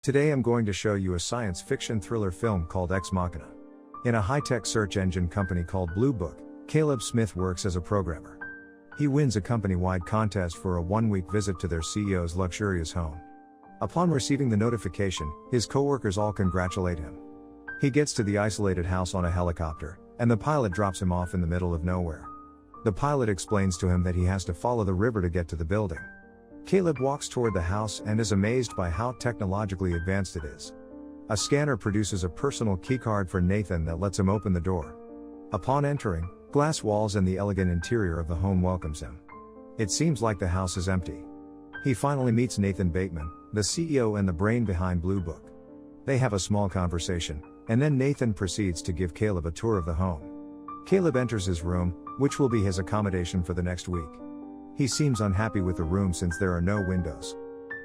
Today I'm going to show you a science fiction thriller film called Ex Machina. In a high-tech search engine company called Blue Book, Caleb Smith works as a programmer. He wins a company-wide contest for a one-week visit to their CEO's luxurious home. Upon receiving the notification, his co-workers all congratulate him. He gets to the isolated house on a helicopter, and the pilot drops him off in the middle of nowhere. The pilot explains to him that he has to follow the river to get to the building. Caleb walks toward the house and is amazed by how technologically advanced it is. A scanner produces a personal keycard for Nathan that lets him open the door. Upon entering, glass walls and the elegant interior of the home welcomes him. It seems like the house is empty. He finally meets Nathan Bateman, the CEO and the brain behind Blue Book. They have a small conversation, and then Nathan proceeds to give Caleb a tour of the home. Caleb enters his room, which will be his accommodation for the next week. He seems unhappy with the room since there are no windows.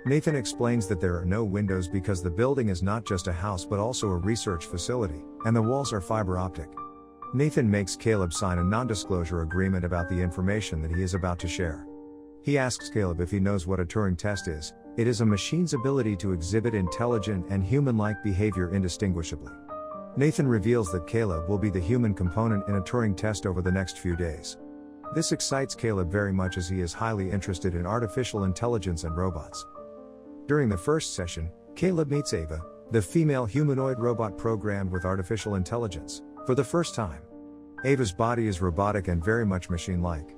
Nathan explains that there are no windows because the building is not just a house but also a research facility, and the walls are fiber optic. Nathan makes Caleb sign a non-disclosure agreement about the information that he is about to share. He asks Caleb if he knows what a Turing test is. It is a machine's ability to exhibit intelligent and human-like behavior indistinguishably. Nathan reveals that Caleb will be the human component in a Turing test over the next few days. This excites Caleb very much as he is highly interested in artificial intelligence and robots. During the first session, Caleb meets Ava, the female humanoid robot programmed with artificial intelligence, for the first time. Ava's body is robotic and very much machine-like.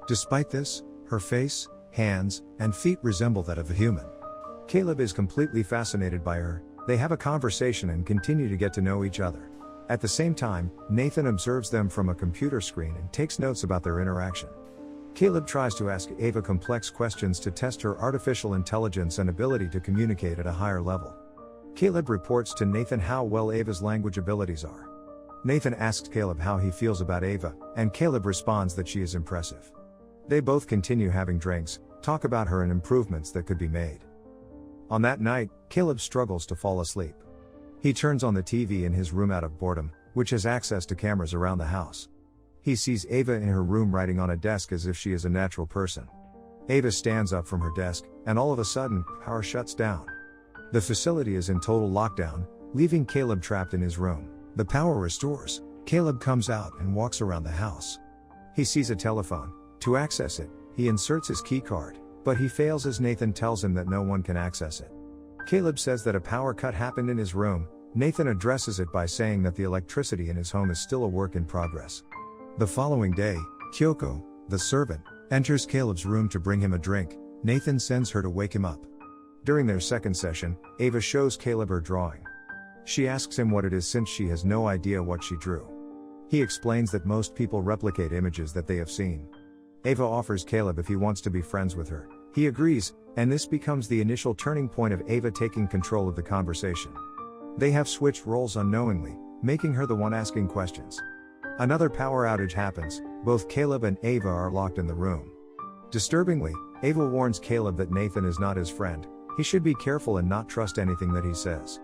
Despite this, her face, hands, and feet resemble that of a human. Caleb is completely fascinated by her. They have a conversation and continue to get to know each other. At the same time, Nathan observes them from a computer screen and takes notes about their interaction. Caleb tries to ask Ava complex questions to test her artificial intelligence and ability to communicate at a higher level. Caleb reports to Nathan how well Ava's language abilities are. Nathan asks Caleb how he feels about Ava, and Caleb responds that she is impressive. They both continue having drinks, talk about her and improvements that could be made. On that night, Caleb struggles to fall asleep. He turns on the TV in his room out of boredom, which has access to cameras around the house. He sees Ava in her room writing on a desk as if she is a natural person. Ava stands up from her desk, and all of a sudden, power shuts down. The facility is in total lockdown, leaving Caleb trapped in his room. The power restores. Caleb comes out and walks around the house. He sees a telephone. To access it, he inserts his key card, but he fails as Nathan tells him that no one can access it. Caleb says that a power cut happened in his room. Nathan addresses it by saying that the electricity in his home is still a work in progress. The following day, Kyoko, the servant, enters Caleb's room to bring him a drink. Nathan sends her to wake him up. During their second session, Ava shows Caleb her drawing. She asks him what it is since she has no idea what she drew. He explains that most people replicate images that they have seen. Ava offers Caleb if he wants to be friends with her. He agrees, and this becomes the initial turning point of Ava taking control of the conversation. They have switched roles unknowingly, making her the one asking questions. Another power outage happens. Both Caleb and Ava are locked in the room. Disturbingly, Ava warns Caleb that Nathan is not his friend. He should be careful and not trust anything that he says.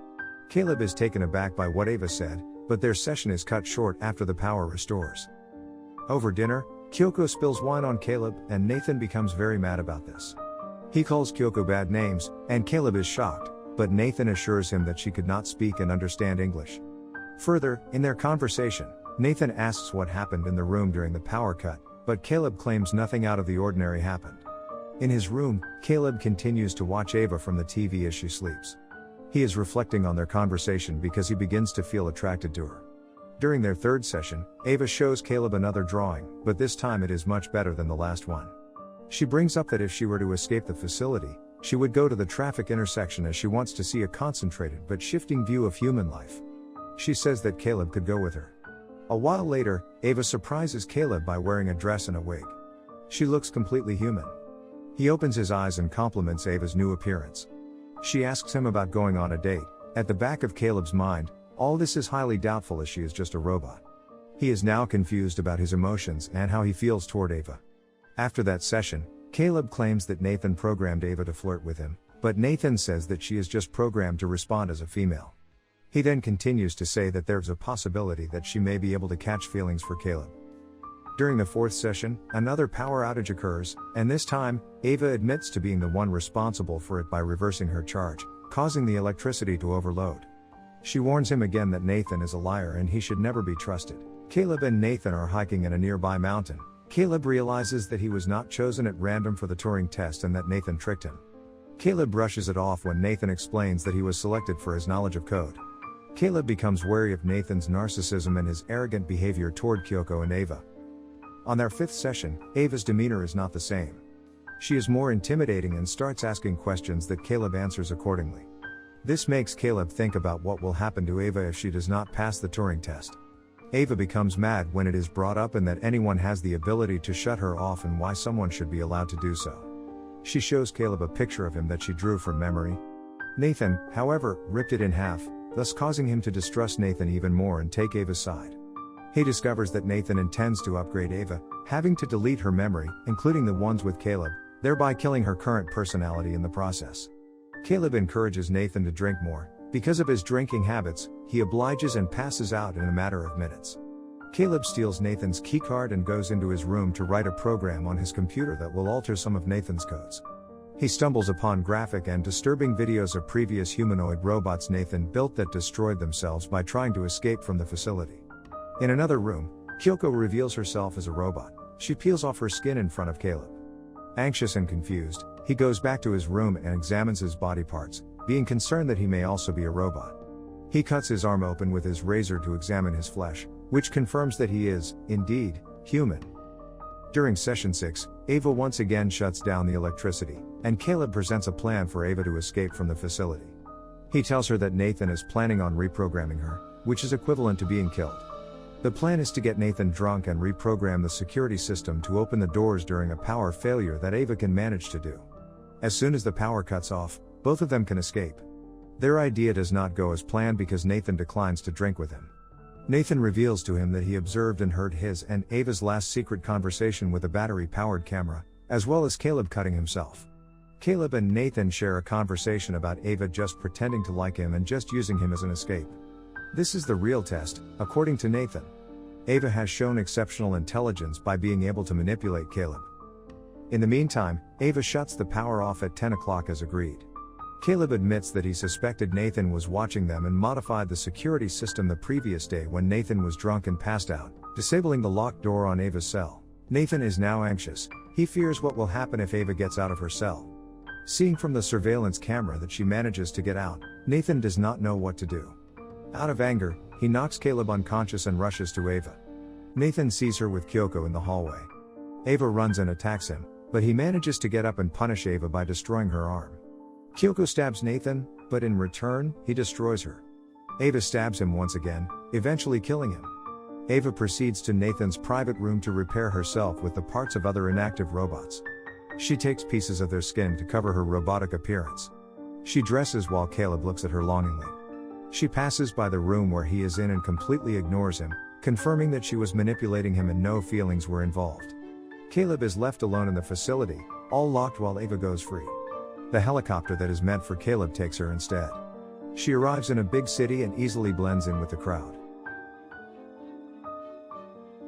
Caleb is taken aback by what Ava said, but their session is cut short after the power restores. Over dinner, Kyoko spills wine on Caleb, and Nathan becomes very mad about this. He calls Kyoko bad names, and Caleb is shocked, but Nathan assures him that she could not speak and understand English. Further, in their conversation, Nathan asks what happened in the room during the power cut, but Caleb claims nothing out of the ordinary happened. In his room, Caleb continues to watch Ava from the TV as she sleeps. He is reflecting on their conversation because he begins to feel attracted to her. During their third session, Ava shows Caleb another drawing, but this time it is much better than the last one. She brings up that if she were to escape the facility, she would go to the traffic intersection as she wants to see a concentrated but shifting view of human life. She says that Caleb could go with her. A while later, Ava surprises Caleb by wearing a dress and a wig. She looks completely human. He opens his eyes and compliments Ava's new appearance. She asks him about going on a date. At the back of Caleb's mind, all this is highly doubtful as she is just a robot. He is now confused about his emotions and how he feels toward Ava. After that session, Caleb claims that Nathan programmed Ava to flirt with him, but Nathan says that she is just programmed to respond as a female. He then continues to say that there's a possibility that she may be able to catch feelings for Caleb. During the fourth session, another power outage occurs, and this time, Ava admits to being the one responsible for it by reversing her charge. causing the electricity to overload. She warns him again that Nathan is a liar and he should never be trusted. Caleb and Nathan are hiking in a nearby mountain. Caleb realizes that he was not chosen at random for the Turing test and that Nathan tricked him. Caleb brushes it off when Nathan explains that he was selected for his knowledge of code. Caleb becomes wary of Nathan's narcissism and his arrogant behavior toward Kyoko and Ava. On their 5th session, Ava's demeanor is not the same. She is more intimidating and starts asking questions that Caleb answers accordingly. This makes Caleb think about what will happen to Ava if she does not pass the Turing test. Ava becomes mad when it is brought up and that anyone has the ability to shut her off and why someone should be allowed to do so. She shows Caleb a picture of him that she drew from memory. Nathan, however, ripped it in half, thus causing him to distrust Nathan even more and take Ava's side. He discovers that Nathan intends to upgrade Ava, having to delete her memory, including the ones with Caleb, thereby killing her current personality in the process. Caleb encourages Nathan to drink more. Because of his drinking habits, he obliges and passes out in a matter of minutes. Caleb steals Nathan's keycard and goes into his room to write a program on his computer that will alter some of Nathan's codes. He stumbles upon graphic and disturbing videos of previous humanoid robots Nathan built that destroyed themselves by trying to escape from the facility. In another room, Kyoko reveals herself as a robot. She peels off her skin in front of Caleb. Anxious and confused, he goes back to his room and examines his body parts, being concerned that he may also be a robot. He cuts his arm open with his razor to examine his flesh, which confirms that he is, indeed, human. During session 6, Ava once again shuts down the electricity, and Caleb presents a plan for Ava to escape from the facility. He tells her that Nathan is planning on reprogramming her, which is equivalent to being killed. The plan is to get Nathan drunk and reprogram the security system to open the doors during a power failure that Ava can manage to do. As soon as the power cuts off, both of them can escape. Their idea does not go as planned because Nathan declines to drink with him. Nathan reveals to him that he observed and heard his and Ava's last secret conversation with a battery-powered camera, as well as Caleb cutting himself. Caleb and Nathan share a conversation about Ava just pretending to like him and just using him as an escape. This is the real test, according to Nathan. Ava has shown exceptional intelligence by being able to manipulate Caleb. In the meantime, Ava shuts the power off at 10 o'clock as agreed. Caleb admits that he suspected Nathan was watching them and modified the security system the previous day when Nathan was drunk and passed out, disabling the locked door on Ava's cell. Nathan is now anxious. He fears what will happen if Ava gets out of her cell. Seeing from the surveillance camera that she manages to get out, Nathan does not know what to do. Out of anger, he knocks Caleb unconscious and rushes to Ava. Nathan sees her with Kyoko in the hallway. Ava runs and attacks him, but he manages to get up and punish Ava by destroying her arm. Kyoko stabs Nathan, but in return, he destroys her. Ava stabs him once again, eventually killing him. Ava proceeds to Nathan's private room to repair herself with the parts of other inactive robots. She takes pieces of their skin to cover her robotic appearance. She dresses while Caleb looks at her longingly. She passes by the room where he is in and completely ignores him, confirming that she was manipulating him and no feelings were involved. Caleb is left alone in the facility, all locked while Ava goes free. The helicopter that is meant for Caleb takes her instead. She arrives in a big city and easily blends in with the crowd.